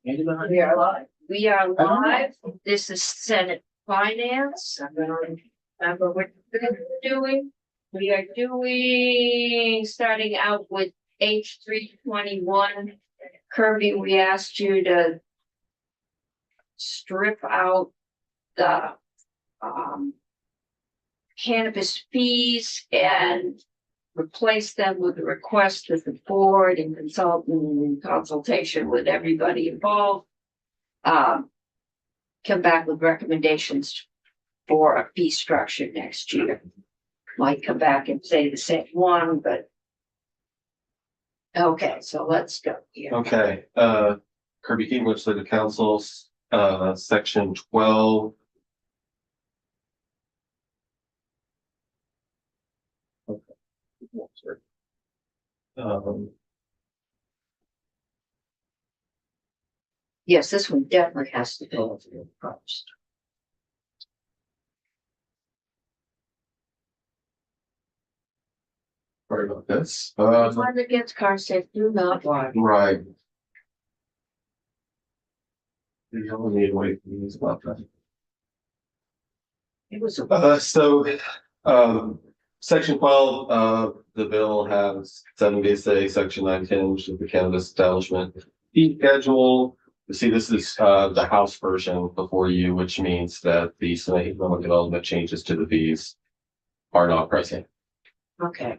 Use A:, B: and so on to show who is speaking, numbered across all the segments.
A: We are live. We are live. This is Senate Finance. I'm gonna remember what we're doing. We are doing, starting out with H 321. Kirby, we asked you to strip out the cannabis fees and replace them with a request with the board and consultation with everybody involved. Come back with recommendations for a fee structure next year. Might come back and say the same one, but. Okay, so let's go here.
B: Okay, Kirby Keaton, Legislative Council, section 12.
A: Yes, this one definitely has to go through first.
B: Sorry about this.
A: One that gets car safe, do not drive.
B: Right. You only need to wait for these about that.
A: It was a.
B: Section 12, the bill has 7 BSA, section 910, which is the cannabis establishment fee schedule. You see, this is the House version before you, which means that the Senate Economic Development changes to the fees are not present.
A: Okay.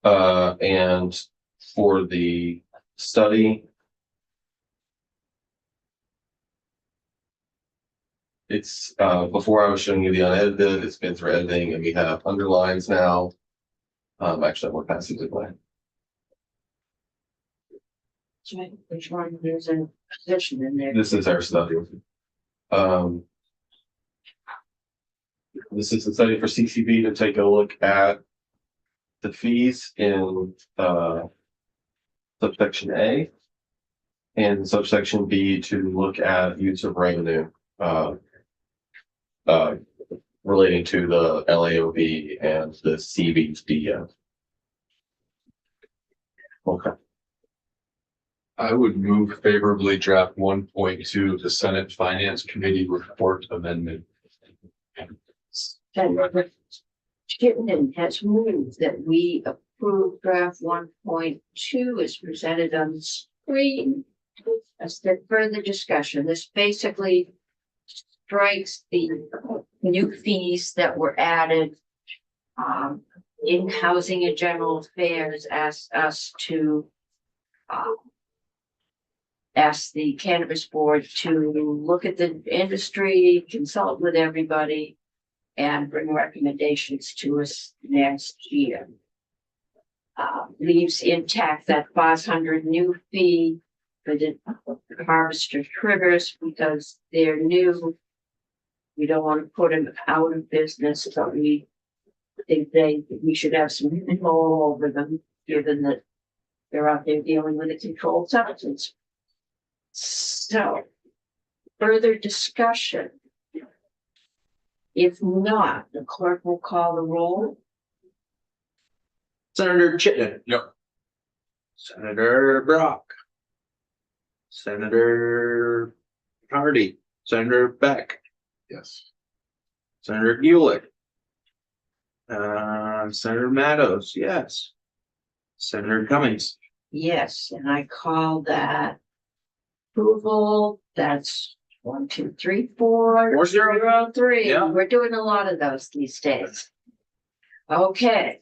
B: And for the study, it's before I was showing you the unedited, it's been through editing and we have underlines now. Actually, we're passing it away.
A: Which one? There's a position in there.
B: This is our study. This is the study for CCB to take a look at the fees in subsection A and subsection B to look at use of revenue relating to the LAOB and the CBDF. Okay.
C: I would move favorably draft 1.2 of the Senate Finance Committee report amendment.
A: Chittenden has moved that we approve draft 1.2 as presented on the screen. As the further discussion, this basically strikes the new fees that were added in Housing and General Affairs, asked us to ask the Cannabis Board to look at the industry, consult with everybody, and bring recommendations to us next year. Leaves intact that 500 new fee for the harvester triggers because they're new. We don't want to put them out of business, but we think we should have some control over them, given that they're out there dealing with a controlled substance. So, further discussion. If not, the clerk will call the roll.
D: Senator Chittenden.
C: Yep.
D: Senator Brock. Senator Hardy. Senator Beck.
C: Yes.
D: Senator Gulick. Senator Matos, yes. Senator Cummings.
A: Yes, and I call that approval. That's 1, 2, 3, 4, 403.
D: Yeah.
A: We're doing a lot of those these days. Okay.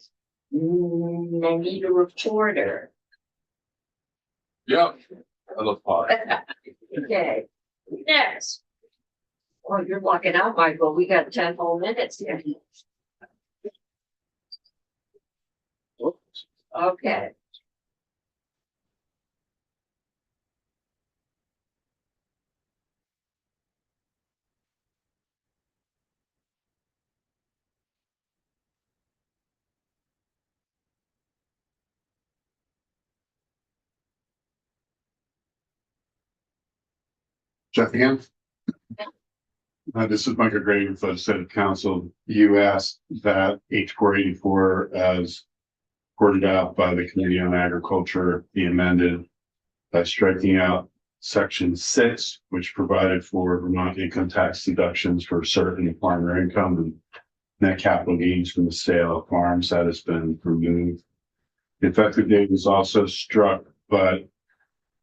A: I need a reporter.
C: Yep. I love pot.
A: Okay, next. Oh, you're walking out, Michael. We got 10 whole minutes here. Okay.
E: Jeff again. This is Michael Gray with the Senate Council. You asked that H 484, as reported out by the Committee on Agriculture, be amended by striking out section 6, which provided for Vermont income tax deductions for certain farmer income and net capital gains from the sale of farms. That has been removed. The effective date was also struck, but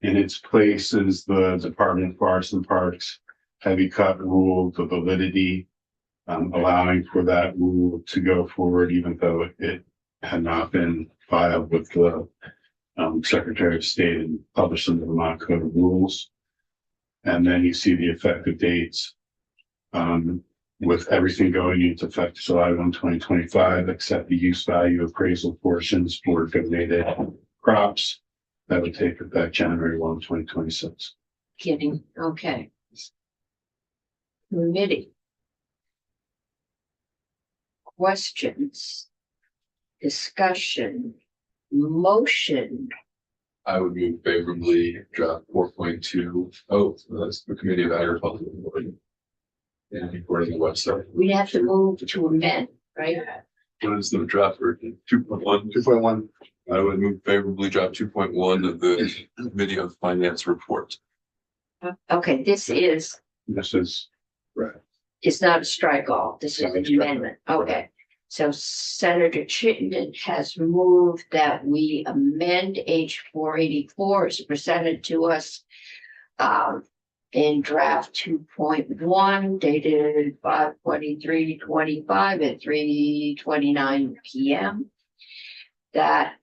E: in its place is the Department of Forests and Parks heavy cut rule, the validity, allowing for that rule to go forward, even though it had not been filed with the Secretary of State and published in the Vermont Code of Rules. And then you see the effective dates with everything going into effect July 1, 2025, except the use value appraisal portions for donated crops. That would take effect January 1, 2026.
A: Kidding, okay. Committee. Questions? Discussion? Motion?
C: I would move favorably draft 4.2. Oh, that's the Committee of Agriculture. And according to the website.
A: We have to move to amend, right?
C: What is the draft version? 2.1. 2.1. I would move favorably draft 2.1 of the Committee of Finance report.
A: Okay, this is,
E: This is
A: it's not a strike all, this is
E: Not a
A: an
E: strike all.
A: amendment, okay. So Senator Chittenden has moved that we amend H 484 as presented to us in draft 2.1 dated 5/23/25 at 3:29 p.m. That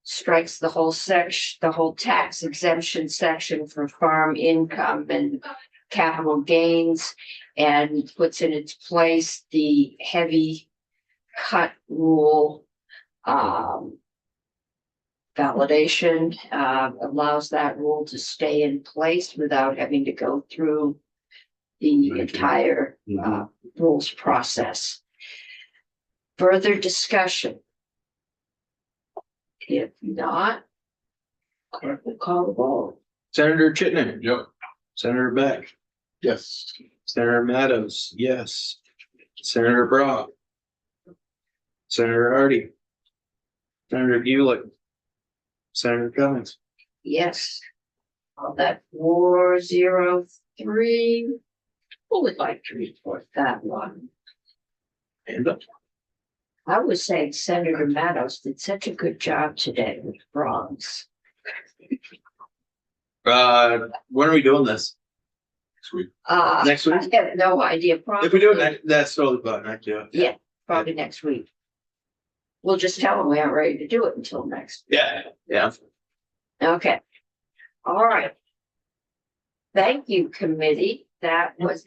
A: strikes the whole section, the whole tax exemption section for farm income and capital gains, and puts in its place the heavy cut rule. Validation allows that rule to stay in place without having to go through the
E: Okay.
A: entire rules process. Further discussion? If not, clerk will call the roll.
D: Senator Chittenden.
C: Yep.
D: Senator Beck.
E: yes.
D: Senator Meadows, yes. Senator Brock. Senator Hardy. Senator Gulick. Senator Cummings.
A: Yes. All that 403. Who would like to report that one?
D: And
A: I was saying Senator Meadows did such a good job today with bronze.
D: when are we doing this?
C: Sweet.
D: Next week?
A: I have no idea.
D: If we do it
A: Probably,
D: next, that's totally fine, I do it.
A: probably next week. We'll just tell them we aren't ready to do it until next.
D: Yeah, yeah.
A: Okay. All right. Thank you, committee. That was